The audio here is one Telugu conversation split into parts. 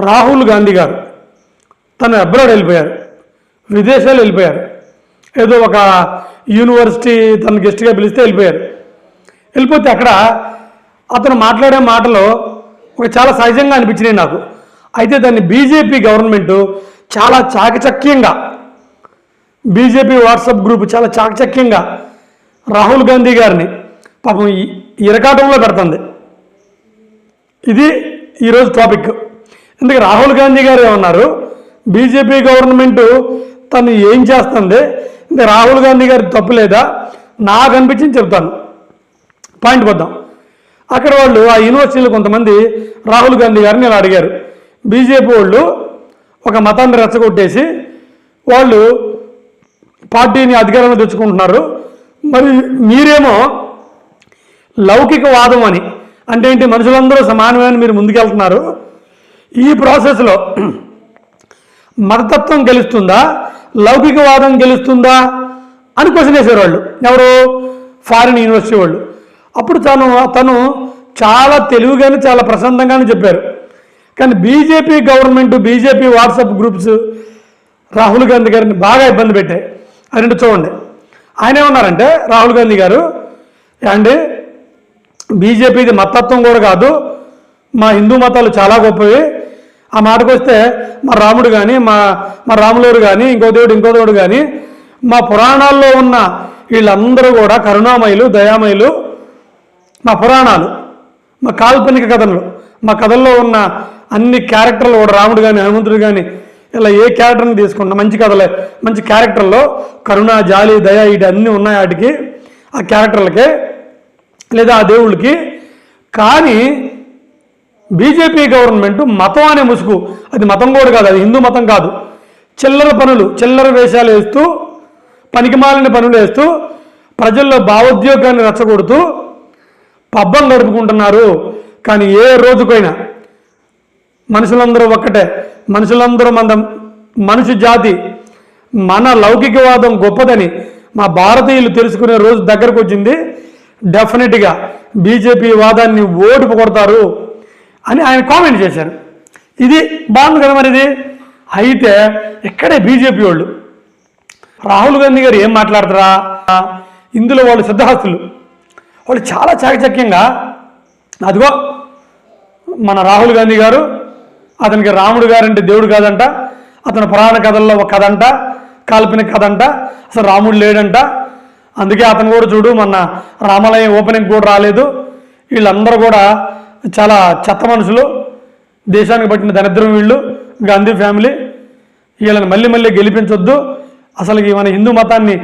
రాహుల్ గాంధీ గారు తను అబ్రాడ్ వెళ్ళిపోయారు, విదేశాలు వెళ్ళిపోయారు. ఏదో ఒక యూనివర్సిటీ తను గెస్ట్గా పిలిస్తే వెళ్ళిపోయారు. వెళ్ళిపోతే అక్కడ అతను మాట్లాడే మాటలు ఒక చాలా సహజంగా అనిపించినాయి నాకు. అయితే దాన్ని బీజేపీ గవర్నమెంటు చాలా చాకచక్యంగా, బీజేపీ వాట్సాప్ గ్రూప్ చాలా చాకచక్యంగా రాహుల్ గాంధీ గారిని పాపం ఇరకాటంలో పెడుతుంది. ఇది ఈరోజు టాపిక్. ఎందుకంటే రాహుల్ గాంధీ గారు ఏమన్నారు, బీజేపీ గవర్నమెంటు తను ఏం చేస్తుంది, ఇంకా రాహుల్ గాంధీ గారి తప్పు లేదా, నాకు అనిపించింది చెప్తాను. పాయింట్ వద్దాం. అక్కడ వాళ్ళు ఆ యూనివర్సిటీలో కొంతమంది రాహుల్ గాంధీ గారిని ఇలా అడిగారు. బీజేపీ వాళ్ళు ఒక మతాన్ని రెచ్చగొట్టేసి వాళ్ళు పార్టీని అధికారంలో తెచ్చుకుంటున్నారు, మరి మీరేమో లౌకికవాదం అని అంటే ఏంటి, మనుషులందరూ సమానమైన మీరు ముందుకెళ్తున్నారు, ఈ ప్రాసెస్లో మతతత్వం గెలుస్తుందా లౌకికవాదం గెలుస్తుందా అని క్వశ్చన్ వేసారు వాళ్ళు. ఎవరు? ఫారిన్ యూనివర్సిటీ వాళ్ళు. అప్పుడు తను చాలా తెలివిగానే చాలా ప్రశాంతంగానే చెప్పారు. కానీ BJP government, BJP WhatsApp groups Rahul Gandhi గారిని బాగా ఇబ్బంది పెట్టాయి. అది రెండు చూడండి. ఆయన ఏమన్నారంటే, రాహుల్ గాంధీ గారు, అండి బీజేపీది మతత్వం కూడా కాదు, మా హిందూ మతాలు చాలా గొప్పవి. ఆ మాటకు వస్తే మా రాముడు కానీ మా రాములవారు కానీ ఇంకో దేవుడు కానీ మా పురాణాల్లో ఉన్న వీళ్ళందరూ కూడా కరుణామయులు, దయామయులు. మా పురాణాలు, మా కాల్పనిక కథలు, మా కథల్లో ఉన్న అన్ని క్యారెక్టర్లు కూడా రాముడు కానీ హనుమంతుడు కానీ ఇలా ఏ క్యారెక్టర్ని తీసుకుంటా మంచి కథలే, మంచి క్యారెక్టర్లో కరుణ, జాలి, దయ ఇటు అన్నీ ఉన్నాయి వాటికి, ఆ క్యారెక్టర్లకే లేదా ఆ దేవుళ్ళకి. కానీ బీజేపీ గవర్నమెంట్ మతం అనే ముసుగు, అది మతం కూడా కాదు, అది హిందూ మతం కాదు, చిల్లర పనులు, చిల్లర వేషాలు వేస్తూ, పనికిమాలిన పనులు వేస్తూ, ప్రజల్లో భావోద్యోగాన్ని రెచ్చగొడుతూ పబ్బం గడుపుకుంటున్నారు. కానీ ఏ రోజుకైనా మనుషులందరూ ఒక్కటే, మనుషులందరూ మనిషి జాతి, మన లౌకికవాదం గొప్పదని మా భారతీయులు తెలుసుకునే రోజు దగ్గరకు వచ్చింది. డెఫినెట్గా బీజేపీ వాదాన్ని ఓటుపు కొడతారు అని ఆయన కామెంట్ చేశారు. ఇది బాగుంది కదా మరి ఇది. అయితే ఇక్కడే బీజేపీ వాళ్ళు రాహుల్ గాంధీ గారు ఏం మాట్లాడతారా, ఇందులో వాళ్ళు సిద్ధహస్తులు, వాళ్ళు చాలా చాకచక్యంగా, అదిగో మన రాహుల్ గాంధీ గారు, అతనికి రాముడు గారంటే దేవుడు కాదంట, అతని పురాణ కథల్లో ఒక కథ అంట, కాల్పనిక కథ అంట, అసలు రాముడు లేడంట, అందుకే అతను కూడా చూడు మొన్న రామాలయం ఓపెనింగ్ కూడా రాలేదు. వీళ్ళందరూ కూడా చాలా చెత్త మనుషులు, దేశానికి పట్టిన దరిద్రం వీళ్ళు, గాంధీ ఫ్యామిలీ, వీళ్ళని మళ్ళీ మళ్ళీ గెలిపించొద్దు, అసలు మన హిందూ మతాన్ని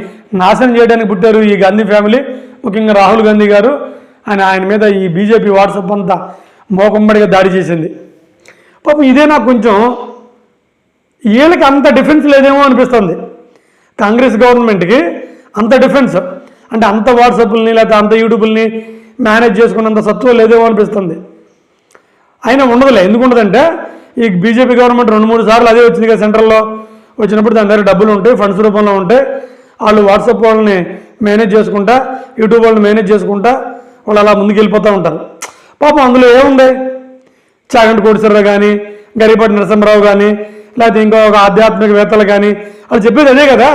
నాశనం చేయడానికి పుట్టారు ఈ గాంధీ ఫ్యామిలీ, ముఖ్యంగా రాహుల్ గాంధీ గారు అని ఆయన మీద ఈ బీజేపీ వాట్సాప్ అంతా మోకంబడిగా దాడి చేసింది. పాపం ఇదే నాకు కొంచెం వీళ్ళకి అంత డిఫెన్స్ లేదేమో అనిపిస్తుంది. కాంగ్రెస్ గవర్నమెంట్కి అంత డిఫెన్స్ అంటే అంత వాట్సాప్ని లేకపోతే అంత యూట్యూబ్ని మేనేజ్ చేసుకున్నంత సత్వం లేదేమో అనిపిస్తుంది. అయినా ఉండదులే. ఎందుకు ఉండదంటే ఈ బీజేపీ గవర్నమెంట్ 2-3 సార్లు అదే వచ్చింది కదా సెంట్రల్లో, వచ్చినప్పుడు దాని దగ్గర డబ్బులు ఉంటాయి, ఫండ్స్ రూపంలో ఉంటాయి, వాళ్ళు వాట్సాప్ వాళ్ళని మేనేజ్ చేసుకుంటా, యూట్యూబ్ వాళ్ళని మేనేజ్ చేసుకుంటా వాళ్ళు అలా ముందుకు వెళ్ళిపోతూ ఉంటారు. పాపం అందులో ఏముంది, చాగంటి కోటేశ్వరరావు కానీ, గరిపాటి నరసింహరావు కానీ, లేకపోతే ఇంకో ఒక ఆధ్యాత్మికవేత్తలు కానీ వాళ్ళు చెప్పేది అదే కదా,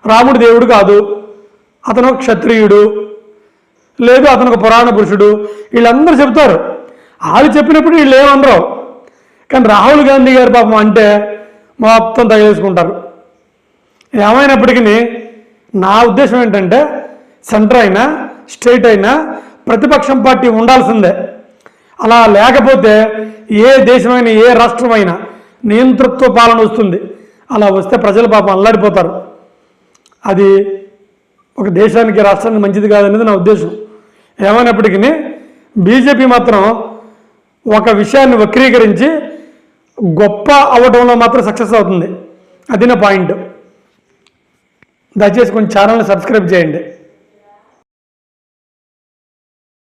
రాముడు దేవుడు కాదు, అతను క్షత్రియుడు, లేదు అతను ఒక పురాణ పురుషుడు, వీళ్ళందరూ చెప్తారు. వాళ్ళు చెప్పినప్పుడు వీళ్ళు ఏమనరు. కానీ రాహుల్ గాంధీ గారు పాపం అంటే మొత్తం తగిలేసుకుంటారు. ఏమైనప్పటికీ నా ఉద్దేశం ఏంటంటే సెంటర్ అయినా స్టేట్ అయినా ప్రతిపక్షం పార్టీ ఉండాల్సిందే. అలా లేకపోతే ఏ దేశమైనా ఏ రాష్ట్రమైనా నియంతృత్వ పాలన వస్తుంది. అలా వస్తే ప్రజలు పాపం అల్లాడిపోతారు. అది ఒక దేశానికి రాష్ట్రానికి మంచిది కాదనేది నా ఉద్దేశం. ఏమైనప్పటికీ బీజేపీ మాత్రం ఒక విషయాన్ని వక్రీకరించి గొప్ప అవ్వడంలో మాత్రం సక్సెస్ అవుతుంది. అది నా పాయింట్. దయచేసి కొంచెం ఛానల్ని సబ్స్క్రైబ్ చేయండి.